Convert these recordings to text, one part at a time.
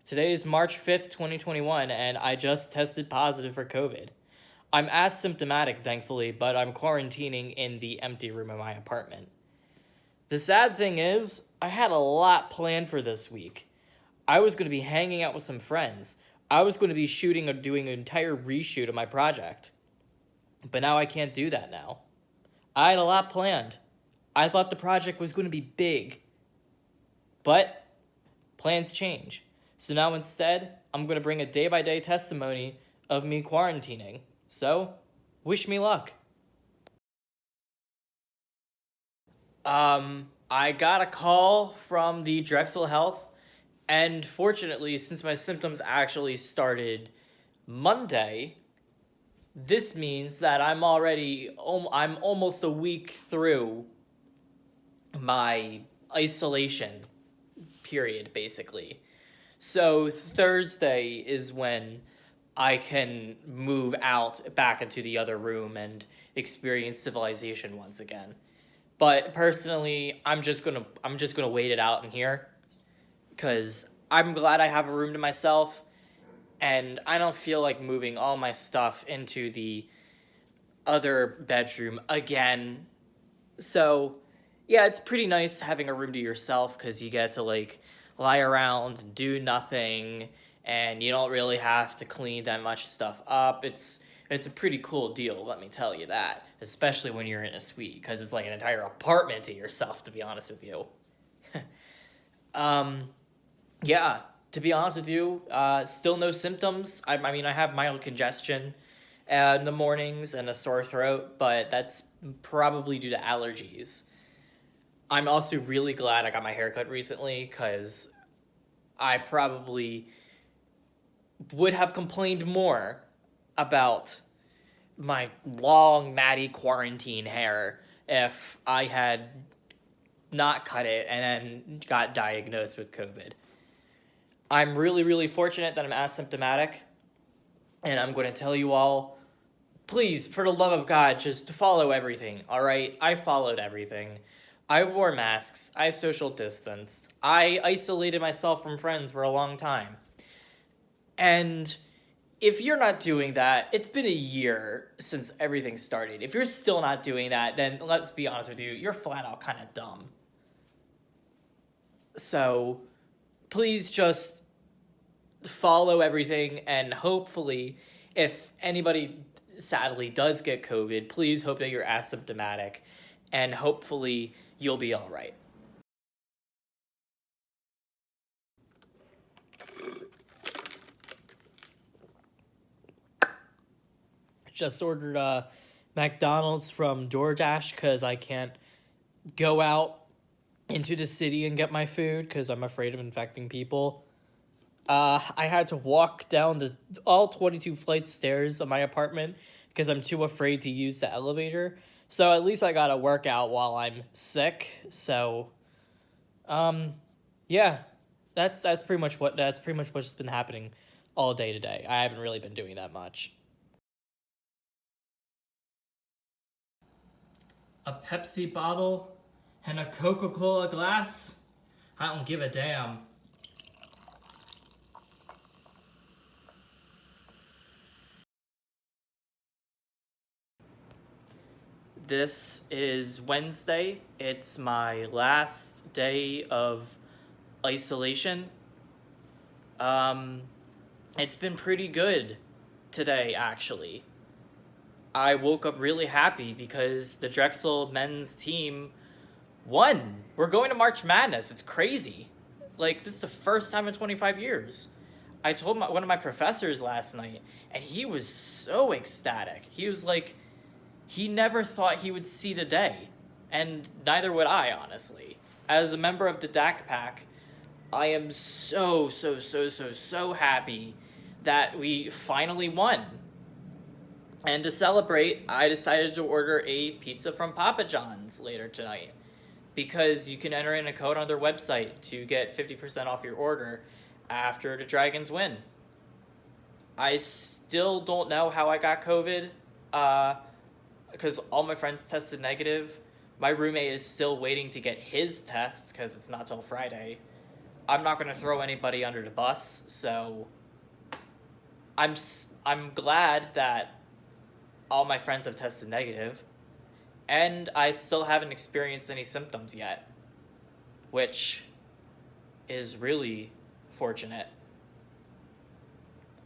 Today is March 5th, 2021, and I just tested positive for COVID. I'm asymptomatic, thankfully, but I'm quarantining in the empty room of my apartment. The sad thing is, I had a lot planned for this week. I was going to be hanging out with some friends. I was going to be shooting or doing an entire reshoot of my project. But now I can't do that now. I had a lot planned. I thought the project was going to be big. But plans change. So now instead, I'm going to bring a day-by-day testimony of me quarantining. So, wish me luck. I got a call from the Drexel Health, and fortunately, since my symptoms actually started Monday, this means that I'm almost a week through my isolation period, basically. So Thursday is when I can move out back into the other room and experience civilization once again. But personally, I'm just gonna wait it out in here, because I'm glad I have a room to myself, and I don't feel like moving all my stuff into the other bedroom again. So, yeah, it's pretty nice having a room to yourself, because you get to, lie around and do nothing, and you don't really have to clean that much stuff up. It's a pretty cool deal, let me tell you that, especially when you're in a suite, because it's like an entire apartment to yourself, to be honest with you. Yeah, to be honest with you, still no symptoms. I mean, I have mild congestion in the mornings and a sore throat, but that's probably due to allergies. I'm also really glad I got my hair cut recently, because I probably would have complained more about my long, matty quarantine hair if I had not cut it and then got diagnosed with COVID. I'm really, really fortunate that I'm asymptomatic, and I'm going to tell you all, please, for the love of God, just follow everything, all right? I followed everything. I wore masks. I social distanced. I isolated myself from friends for a long time. And if you're not doing that, it's been a year since everything started. If you're still not doing that, then let's be honest with you, you're flat out kind of dumb. So please just follow everything, and hopefully, if anybody sadly does get COVID, please hope that you're asymptomatic, and hopefully you'll be all right. Just ordered McDonald's from DoorDash because I can't go out into the city and get my food because I'm afraid of infecting people. I had to walk down all 22 flights of stairs of my apartment because I'm too afraid to use the elevator. So at least I got a workout while I'm sick. So, yeah, that's pretty much what's been happening all day today. I haven't really been doing that much. A Pepsi bottle and a Coca-Cola glass? I don't give a damn. This is Wednesday. It's my last day of isolation. It's been pretty good today, actually. I woke up really happy because the Drexel men's team won. We're going to March Madness. It's crazy. This is the first time in 25 years. I told one of my professors last night, and he was so ecstatic. He was like, he never thought he would see the day. And neither would I, honestly. As a member of the DAC Pack, I am so happy that we finally won. And to celebrate, I decided to order a pizza from Papa John's later tonight, because you can enter in a code on their website to get 50% off your order after the Dragons win. I still don't know how I got COVID, because all my friends tested negative. My roommate is still waiting to get his test because it's not till Friday. I'm not going to throw anybody under the bus, so I'm glad that all my friends have tested negative, and I still haven't experienced any symptoms yet, which is really fortunate.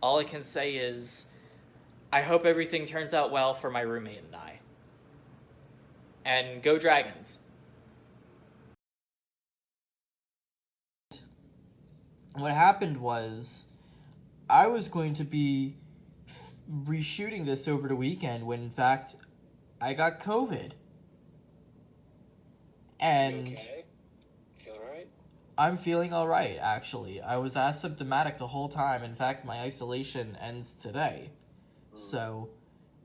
All I can say is I hope everything turns out well for my roommate and I. And go Dragons! What happened was I was going to be reshooting this over the weekend when in fact I got COVID. And You okay? Feel alright? I'm feeling alright, actually. I was asymptomatic the whole time. In fact, my isolation ends today. So,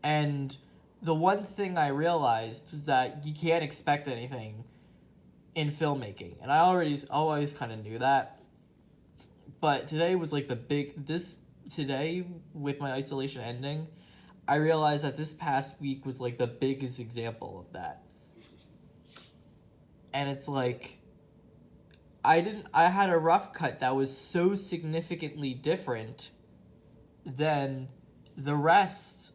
and the one thing I realized is that you can't expect anything in filmmaking. And I always kind of knew that. But today was like today, with my isolation ending, I realized that this past week was like the biggest example of that. And it's like, I had a rough cut that was so significantly different than the rest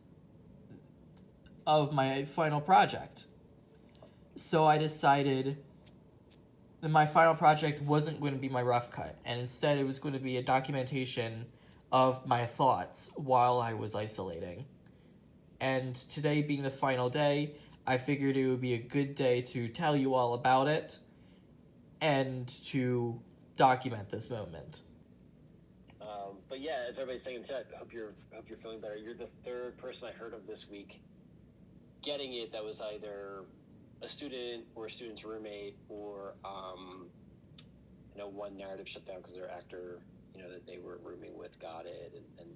of my final project. So I decided that my final project wasn't going to be my rough cut, and instead it was going to be a documentation of my thoughts while I was isolating. And today being the final day, I figured it would be a good day to tell you all about it and to document this moment. But yeah, as everybody's saying, I hope you're feeling better. You're the third person I heard of this week getting it that was either a student or a student's roommate, or one narrative shut down because their actor, that they were rooming with got it, and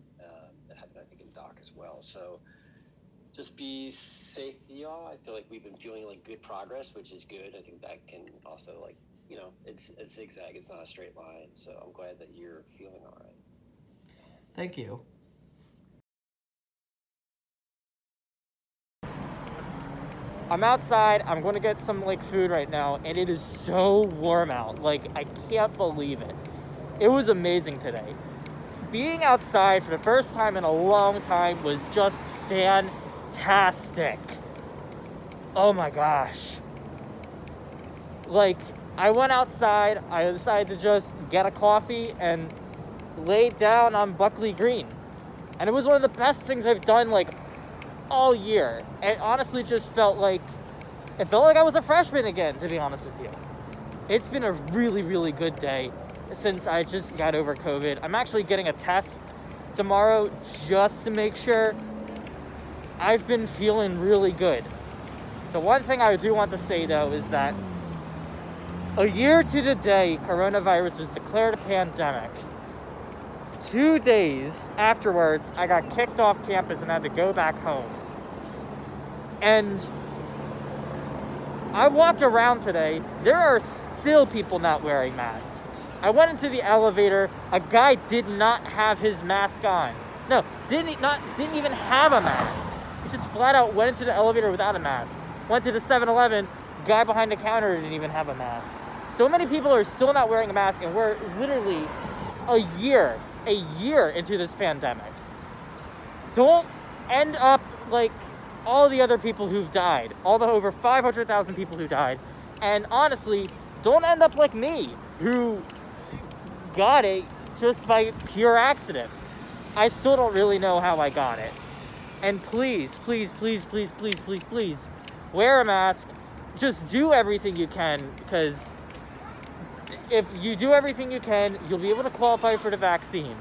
that happened, I think, in Doc as well. So just be safe, y'all. I feel like we've been feeling like good progress, which is good. I think that can also it's zigzag. It's not a straight line. So I'm glad that you're feeling all right. Thank you. I'm outside. I'm going to get some food right now, and it is so warm out. I can't believe it. It was amazing today. Being outside for the first time in a long time was just fantastic. Oh my gosh. I went outside, I decided to just get a coffee and lay down on Buckley Green. And it was one of the best things I've done all year. It honestly just felt like I was a freshman again, to be honest with you. It's been a really, really good day since I just got over COVID. I'm actually getting a test tomorrow just to make sure. I've been feeling really good. The one thing I do want to say, though, is that a year to the day coronavirus was declared a pandemic, 2 days afterwards, I got kicked off campus and had to go back home. And I walked around today. There are still people not wearing masks. I went into the elevator. A guy did not have his mask on. No, didn't even have a mask. He just flat out went into the elevator without a mask. Went to the 7-Eleven. Guy behind the counter didn't even have a mask. So many people are still not wearing a mask, and we're literally a year into this pandemic. Don't end up like all the other people who've died, all the over 500,000 people who died, and honestly, don't end up like me, who got it just by pure accident. I still don't really know how I got it. And please, please, please, please, please, please, please, wear a mask. Just do everything you can, because if you do everything you can, you'll be able to qualify for the vaccine,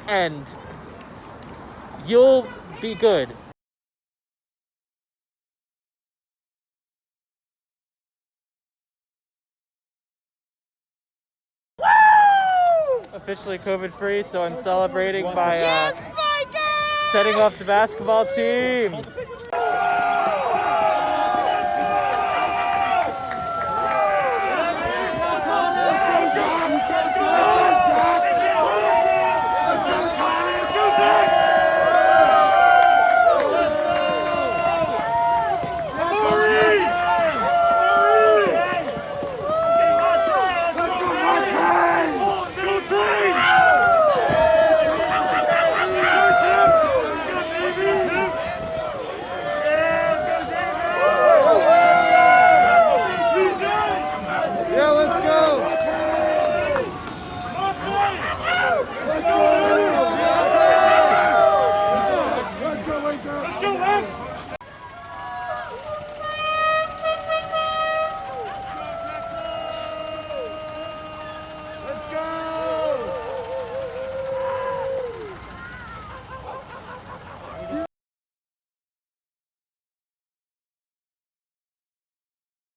and you'll be good. Woo! Officially COVID-free, so I'm celebrating by setting off the basketball team.